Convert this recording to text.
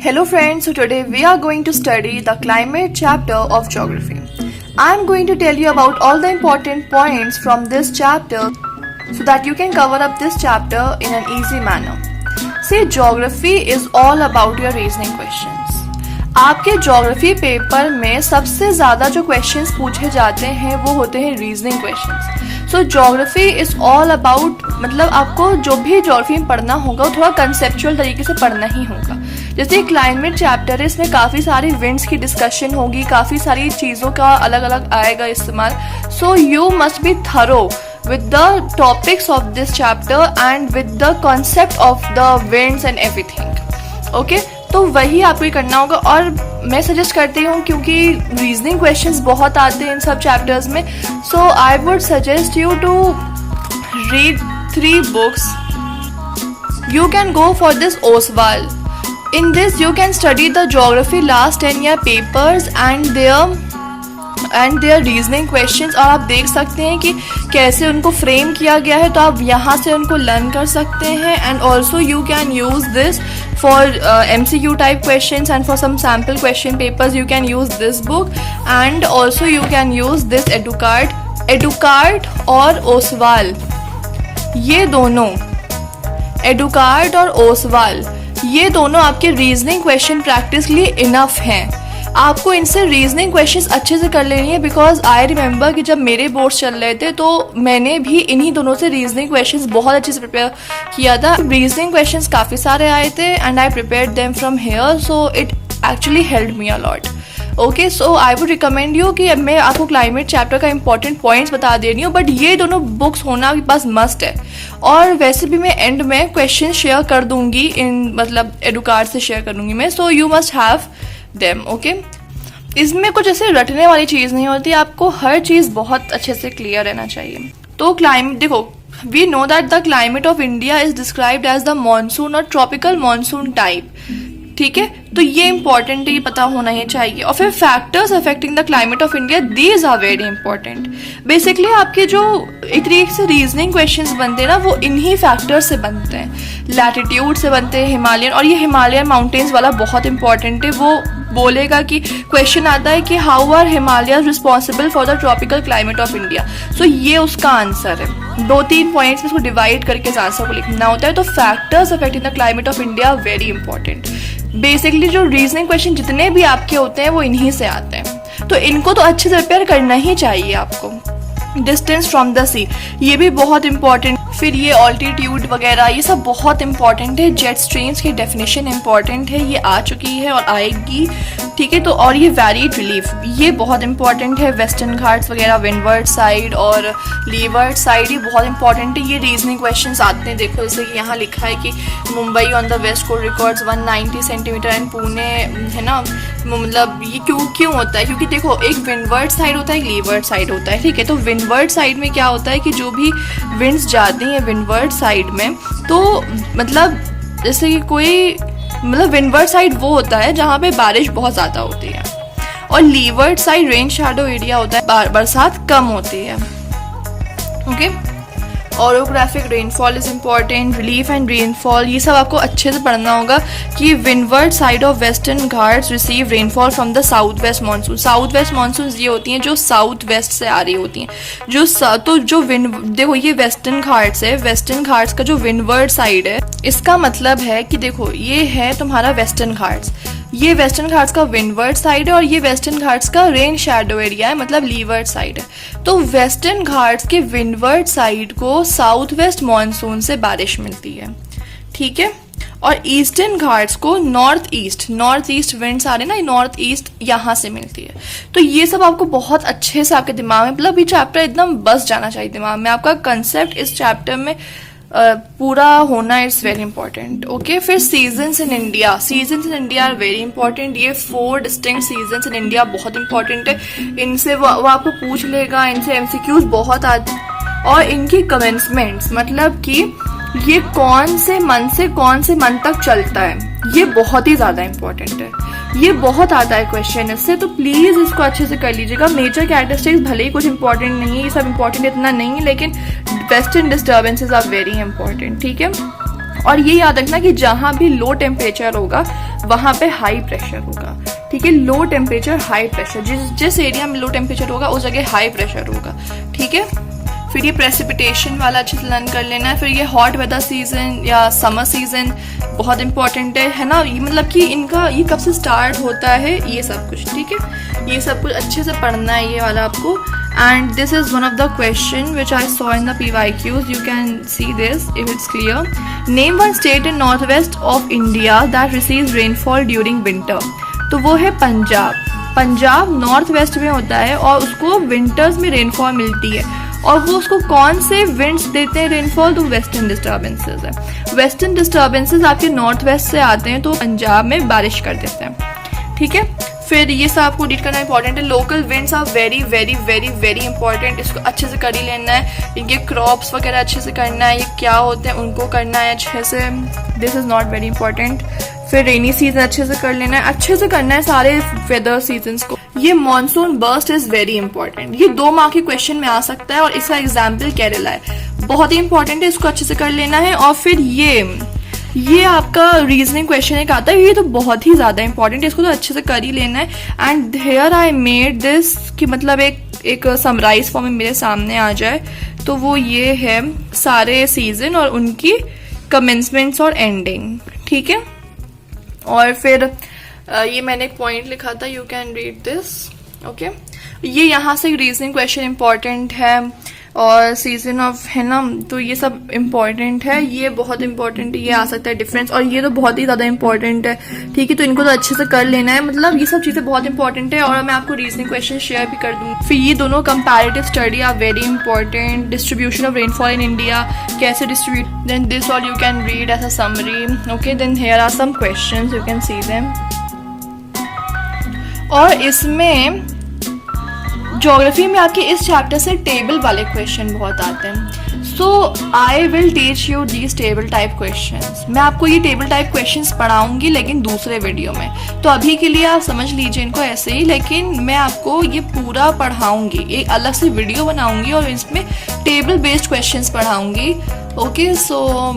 Hello friends, so today we are going to study the climate chapter of geography. I am going to tell you about all the important points from this chapter so that you can cover up this chapter in an easy manner. See, geography is all about your reasoning questions. आपके geography paper में सबसे ज़्यादा जो questions पूछे जाते हैं वो होते हैं reasoning questions. So geography is all about, मतलब आपको जो भी ज्योग्राफी में पढ़ना होगा वो थोड़ा कंसेप्चुअल तरीके से पढ़ना ही होगा. जैसे क्लाइमेट चैप्टर है, इसमें काफ़ी सारी विंड्स की डिस्कशन होगी, काफ़ी सारी चीज़ों का अलग अलग आएगा इस्तेमाल. So you must be thorough with the topics of this chapter and with the concept of the winds and everything. Okay? तो वही आपको करना होगा. और मैं सजेस्ट करती हूँ क्योंकि रीजनिंग क्वेश्चंस बहुत आते हैं इन सब चैप्टर्स में, so I would suggest you to read 3 books. You can go for this Oswald. In this you can study the geography last 10 year papers and their reasoning questions. और आप देख सकते हैं कि कैसे उनको फ्रेम किया गया है, तो आप यहाँ से उनको लर्न कर सकते हैं. And also you can use this for MCQ type questions and for some sample question papers you can use this book. And also you can use this Educard और Oswald. ये दोनों Educard और Oswald ये दोनों आपके reasoning question practice के लिए enough हैं. आपको इनसे रीजनिंग क्वेश्चंस अच्छे से कर लेनी है, बिकॉज आई रिमेंबर कि जब मेरे बोर्ड्स चल रहे थे तो मैंने भी इन्हीं दोनों से रीजनिंग क्वेश्चंस बहुत अच्छे से प्रिपेयर किया था. रीजनिंग क्वेश्चंस काफ़ी सारे आए थे and I prepared them from here, so it actually helped me a lot. Okay, so I would recommend you कि मैं आपको क्लाइमेट चैप्टर का इंपॉर्टेंट पॉइंट्स बता दे रही हूँ, बट ये दोनों बुक्स होना आपके पास मस्ट है. और वैसे भी मैं एंड में क्वेश्चन शेयर कर दूंगी, मतलब एडुकार्ड से शेयर कर दूंगी मैं, so you must have them. Okay, इसमें कुछ ऐसे रटने वाली चीज़ नहीं होती, आपको हर चीज़ बहुत अच्छे से क्लियर रहना चाहिए. तो क्लाइमेट देखो, we know that the climate of India is described as the monsoon और ट्रॉपिकल मानसून टाइप. ठीक है, तो ये इंपॉर्टेंट है, ये पता होना ही चाहिए. और फिर factors affecting the climate of India, these are very important. Basically आपके जो एक तरीके से रीजनिंग क्वेश्चंस बनते हैं ना, वो इन्हीं फैक्टर्स से बनते हैं. लैटिट्यूड से बनते हैं, हिमालयन, और ये हिमालयन माउंटेन्स वाला बहुत इंपॉर्टेंट है. वो बोलेगा कि क्वेश्चन आता है कि how are Himalayas responsible for the tropical climate of India. So ये उसका आंसर है. 2-3 पॉइंट्स में इसको डिवाइड करके इस आंसर को लिखना होता है. तो factors affecting the climate of India very important. Basically जो रीजनिंग क्वेश्चन जितने भी आपके होते हैं वो इन्हीं से आते हैं, तो इनको तो अच्छे से प्रिपेयर करना ही चाहिए आपको. डिस्टेंस फ्रॉम द सी, ये भी बहुत इंपॉर्टेंट. फिर ये ऑल्टीट्यूड वगैरह ये सब बहुत इंपॉर्टेंट है. जेट स्ट्रीम्स की डेफिनेशन इंपॉर्टेंट है, ये आ चुकी है और आएगी. ठीक है, तो और ये वेरिड रिलीफ ये बहुत इंपॉर्टेंट है. वेस्टर्न घाट्स वगैरह, विंडवर्ड साइड और लीवर्ड साइड, ये बहुत इंपॉर्टेंट है. ये रीजनिंग क्वेश्चंस आते हैं. देखो जैसे कि यहाँ लिखा है कि Mumbai on the west coast records 190 centimetre and Pune, है ना. मतलब ये क्यों होता है, क्योंकि देखो एक विंडवर्ड साइड होता है, एक लीवर्ड साइड होता है. ठीक है, तो विंडवर्ड साइड में क्या होता है कि जो भी विंड्स जाते हैं विंडवर्ड साइड में, तो मतलब जैसे कि कोई मतलब विंडवर्ड साइड वो होता है जहाँ पे बारिश बहुत ज़्यादा होती है, और levered side rain shadow area होता है, बरसात कम होती है. Okay, orographic rainfall is important. Relief and rainfall ये सब आपको अच्छे से पढ़ना होगा कि windward side of western Ghats receive rainfall from the south west monsoon. South west monsoon ये होती हैं जो साउथ वेस्ट से आ रही होती हैं. जो देखो ये वेस्टर्न घाट्स है, वेस्टर्न घाट्स का जो विंडवर्ड साइड है, इसका मतलब है कि देखो ये है तुम्हारा वेस्टर्न घाट्स, ये वेस्टर्न घाट्स का विंडवर्ड साइड है, और ये वेस्टर्न घाट्स का रेन शैडो एरिया है, मतलब लीवर्ड साइड है. तो वेस्टर्न घाट्स के विंडवर्ड साइड को साउथ वेस्ट मानसून से बारिश मिलती है. ठीक है, और ईस्टर्न घाट्स को नॉर्थ ईस्ट विंड्स आ रहे हैं ना, नॉर्थ ईस्ट यहाँ से मिलती है. तो ये सब आपको बहुत अच्छे से आपके दिमाग में, मतलब ये चैप्टर एकदम बस जाना चाहिए दिमाग में. आपका कंसेप्ट इस चैप्टर में पूरा होना इट्स वेरी इंपॉर्टेंट. ओके, फिर seasons in India are very important. ये 4 डिस्टिंक्ट सीजन्स इन इंडिया बहुत इंपॉर्टेंट है. इनसे वो आपको पूछ लेगा, इनसे MCQs बहुत आते. और इनकी कमेंसमेंट्स, मतलब कि ये कौन से मंथ तक चलता है, ये बहुत ही ज़्यादा इंपॉर्टेंट है. ये बहुत आता है क्वेश्चन इससे, तो प्लीज़ इसको अच्छे से कर लीजिएगा. मेजर कैरेक्टरिस्टिक्स भले ही कुछ इंपॉर्टेंट नहीं है, ये सब इंपॉर्टेंट इतना नहीं है, लेकिन western disturbances are very important. ठीक है, और ये याद रखना कि जहां भी लो टेम्परेचर होगा वहां पे हाई प्रेशर होगा, ठीक है। लो टेम्परेचर हाई प्रेशर, जिस एरिया में लो टेम्परेचर होगा उस जगह हाई प्रेशर होगा, ठीक है। फिर ये प्रेसिपिटेशन वाला अच्छे से लर्न कर लेना है। फिर ये हॉट वेदर सीजन या समर सीजन बहुत इंपॉर्टेंट है ना, ये मतलब कि इनका ये कब से स्टार्ट होता है ये सब कुछ, ठीक है। ये सब कुछ अच्छे से पढ़ना है ये वाला आपको। And this is one of the question which I saw in the PYQs. You can see this if it's clear. Name one state in northwest of India that receives rainfall during winter. तो वो है Punjab. Punjab north west में होता है और उसको winters में rainfall मिलती है। और वो उसको कौन से विंड्स देते हैं रेनफॉल? तो वेस्टर्न डिस्टर्बेंसेस है। वेस्टर्न डिस्टर्बेंसेस आपके नॉर्थ वेस्ट से आते हैं तो पंजाब में बारिश कर देते हैं, ठीक है। फिर ये सब आपको रीड करना इंपॉर्टेंट है। Local winds are very very very very important, इसको अच्छे से कर ही लेना है। इनके क्रॉप्स वगैरह अच्छे से करना है, ये क्या होते हैं उनको करना है अच्छे से। This is not very important. फिर रेनी सीजन अच्छे से कर लेना है, अच्छे से करना है सारे वेदर सीजन्स को। ये monsoon burst is very important, ये 2 मार्क के क्वेश्चन में आ सकता है और इसका एग्जाम्पल केरला है, बहुत ही इंपॉर्टेंट है, इसको अच्छे से कर लेना है। और फिर ये आपका रीजनिंग क्वेश्चन एक आता है, ये तो बहुत ही ज़्यादा इंपॉर्टेंट है, इसको तो अच्छे से कर ही लेना है। And here I made this कि मतलब एक समराइज फॉर्म में मेरे सामने आ जाए, तो वो ये है सारे सीजन और उनकी कमेंसमेंट्स और एंडिंग, ठीक है। और फिर ये मैंने एक पॉइंट लिखा था, you can read this, okay. ये यहाँ से रीजनिंग क्वेश्चन इंपॉर्टेंट है और सीजन ऑफ है ना, तो ये सब इम्पॉर्टेंट है, ये बहुत इंपॉर्टेंट है, ये आ सकता है डिफरेंस, और ये तो बहुत ही ज़्यादा इंपॉर्टेंट है, ठीक है। तो इनको तो अच्छे से कर लेना है, मतलब ये सब चीज़ें बहुत इंपॉर्टेंट है। और मैं आपको रीजनिंग क्वेश्चन शेयर भी कर दूँगी। फिर ये दोनों comparative study are very important. Distribution of rainfall in India, कैसे distribute, then this all you can read as a summary, okay. Then here are some questions, you can see them. और इसमें geography में आपके इस chapter से table वाले question बहुत आते हैं। So I will teach you these table type questions. मैं आपको ये टेबल टाइप क्वेश्चंस पढ़ाऊंगी लेकिन दूसरे वीडियो में, तो अभी के लिए आप समझ लीजिए इनको ऐसे ही, लेकिन मैं आपको ये पूरा पढ़ाऊंगी, एक अलग से वीडियो बनाऊंगी और इसमें टेबल बेस्ड क्वेश्चंस पढ़ाऊंगी, ओके। सो